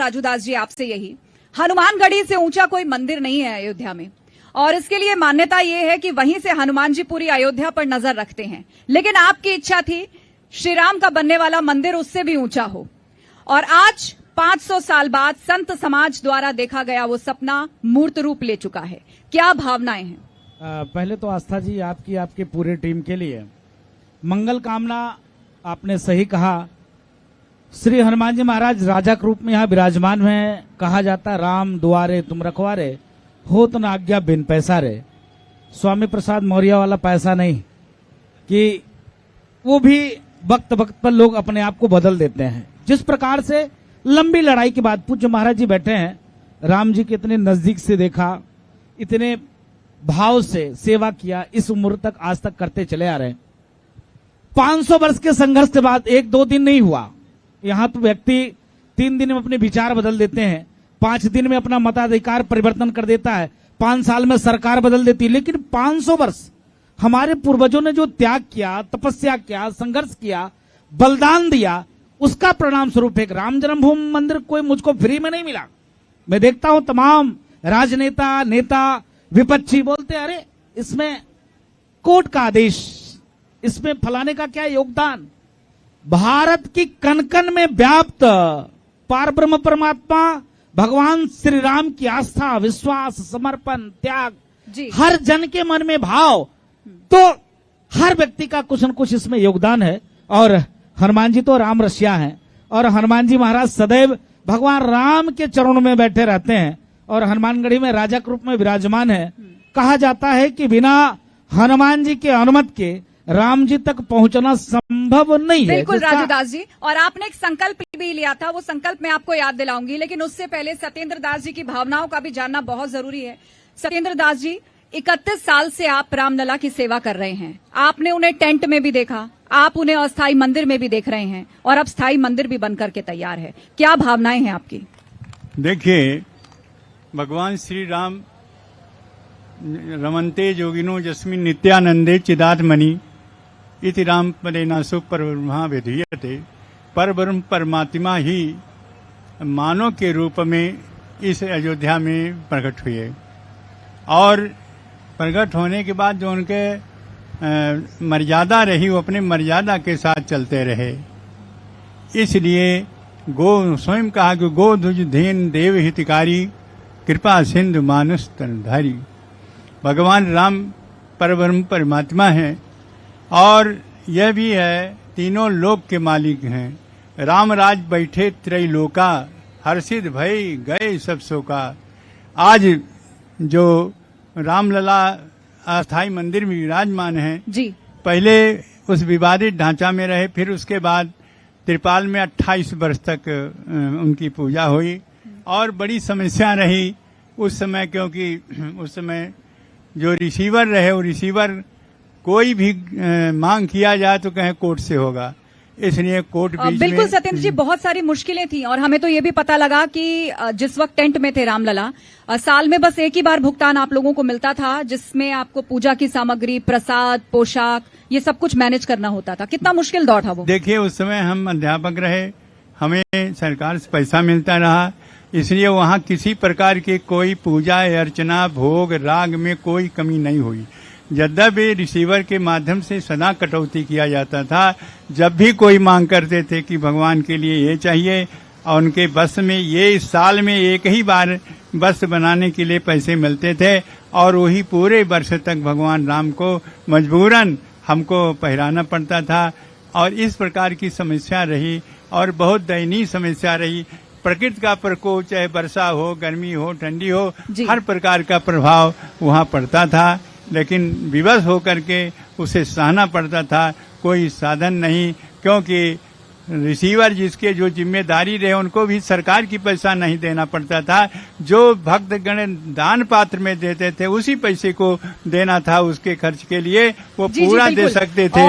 राजू दास जी आपसे यही, हनुमानगढ़ी से ऊंचा कोई मंदिर नहीं है अयोध्या में, और इसके लिए मान्यता ये है कि वहीं से हनुमान जी पूरी अयोध्या पर नजर रखते हैं। लेकिन आपकी इच्छा थी श्री राम का बनने वाला मंदिर उससे भी ऊंचा हो, और आज 500 साल बाद संत समाज द्वारा देखा गया वो सपना मूर्त रूप ले चुका है। क्या भावनाएं हैं? पहले तो आस्था जी आपकी, आपके पूरे टीम के लिए मंगल कामना। आपने सही कहा, श्री हनुमान जी महाराज राजा के रूप में यहाँ विराजमान हैं। कहा जाता है राम दुआरे तुम रखवारे, हो तो न आज्ञा बिन पैसा रे। स्वामी प्रसाद मौर्य वाला पैसा नहीं कि वो भी वक्त वक्त पर लोग अपने आप को बदल देते हैं। जिस प्रकार से लंबी लड़ाई के बाद पूज्य महाराज जी बैठे हैं, राम जी के इतने नजदीक से देखा, इतने भाव से सेवा किया, इस उम्र तक आज तक करते चले आ रहे हैं। 500 वर्ष के संघर्ष के बाद एक दो दिन नहीं हुआ। यहाँ तो व्यक्ति 3 दिन में अपने विचार बदल देते हैं, 5 दिन में अपना मताधिकार परिवर्तन कर देता है, 5 साल में सरकार बदल देती है। लेकिन 500 वर्ष हमारे पूर्वजों ने जो त्याग किया, तपस्या किया, संघर्ष किया, बलिदान दिया, उसका परिणाम स्वरूप एक राम जन्मभूमि मंदिर कोई मुझको फ्री में नहीं मिला। मैं देखता हूं तमाम राजनेता, नेता, विपक्षी बोलते हैं अरे इसमें कोर्ट का आदेश, इसमें फलाने का क्या योगदान। भारत की कण कण में व्याप्त पारब्रह्म परमात्मा भगवान श्री राम की आस्था, विश्वास, समर्पण, त्याग, हर जन के मन में भाव, तो हर व्यक्ति का कुछ न कुछ इसमें योगदान है। और हनुमान जी तो राम रसिया हैं, और हनुमान जी महाराज सदैव भगवान राम के चरणों में बैठे रहते हैं, और हनुमानगढ़ी में राजा के रूप में विराजमान है। कहा जाता है कि बिना हनुमान जी के अनुमति के राम जी तक पहुंचना संभव नहीं है। बिल्कुल राजू दास जी, और आपने एक संकल्प भी लिया था, वो संकल्प मैं आपको याद दिलाऊंगी, लेकिन उससे पहले सत्येंद्र दास जी की भावनाओं का भी जानना बहुत जरूरी है। सत्येंद्र दास जी, 31 साल से आप रामलला की सेवा कर रहे हैं। आपने उन्हें टेंट में भी देखा, आप उन्हें अस्थायी मंदिर में भी देख रहे हैं, और अब स्थायी मंदिर भी बनकर के तैयार है। क्या भावनाएं हैं आपकी? देखिए, भगवान श्री राम रमन्ते योगिनो यस्मिन् नित्यानंदे चिदात्मनि इति राम पदेना सुपरब्रह्मा विधीयते। परब्रह्म परमात्मा ही मानव के रूप में इस अयोध्या में प्रकट हुए, और प्रकट होने के बाद जो उनके मर्यादा रही, वो अपने मर्यादा के साथ चलते रहे। इसलिए गो स्वयं कहा कि गो दुज धेन देव हितकारी, कृपा सिंधु मानुष तनधारी। भगवान राम परब्रह्म परमात्मा है, और यह भी है तीनों लोक के मालिक हैं। राम राज बैठे त्रैलोका, हर्षित भय गए सब शोका। आज जो रामलला अस्थाई मंदिर में विराजमान है जी, पहले उस विवादित ढांचा में रहे, फिर उसके बाद त्रिपाल में 28 वर्ष तक उनकी पूजा हुई, और बड़ी समस्या रही उस समय, क्योंकि उस समय जो रिसीवर रहे, वो रिसीवर कोई भी मांग किया जाए तो कहें कोर्ट से होगा, इसलिए कोर्ट बीच बिल्कुल में। सत्येंद्र जी, बहुत सारी मुश्किलें थी, और हमें तो ये भी पता लगा कि जिस वक्त टेंट में थे रामलला, साल में बस एक ही बार भुगतान आप लोगों को मिलता था, जिसमें आपको पूजा की सामग्री, प्रसाद, पोशाक, ये सब कुछ मैनेज करना होता था। कितना मुश्किल दौर था वो? देखिए, उस समय हम अध्यापक रहे, हमें सरकार से पैसा मिलता रहा, इसलिए वहाँ किसी प्रकार की कोई पूजा अर्चना, भोग, राग में कोई कमी नहीं हुई। यद्यपि रिसीवर के माध्यम से सदा कटौती किया जाता था। जब भी कोई मांग करते थे कि भगवान के लिए ये चाहिए, और उनके बस में ये साल में एक ही बार बस बनाने के लिए पैसे मिलते थे, और वही पूरे वर्ष तक भगवान राम को मजबूरन हमको पहराना पड़ता था। और इस प्रकार की समस्या रही, और बहुत दयनीय समस्या रही। प्रकृति का प्रकोप, चाहे वर्षा हो, गर्मी हो, ठंडी हो, हर प्रकार का प्रभाव वहाँ पड़ता था, लेकिन विवश होकर के उसे सहना पड़ता था। कोई साधन नहीं, क्योंकि रिसीवर जिसके जो जिम्मेदारी रहे, उनको भी सरकार की पैसा नहीं देना पड़ता था। जो भक्तगण दान पात्र में देते थे, उसी पैसे को देना था उसके खर्च के लिए, वो पूरा दे सकते थे।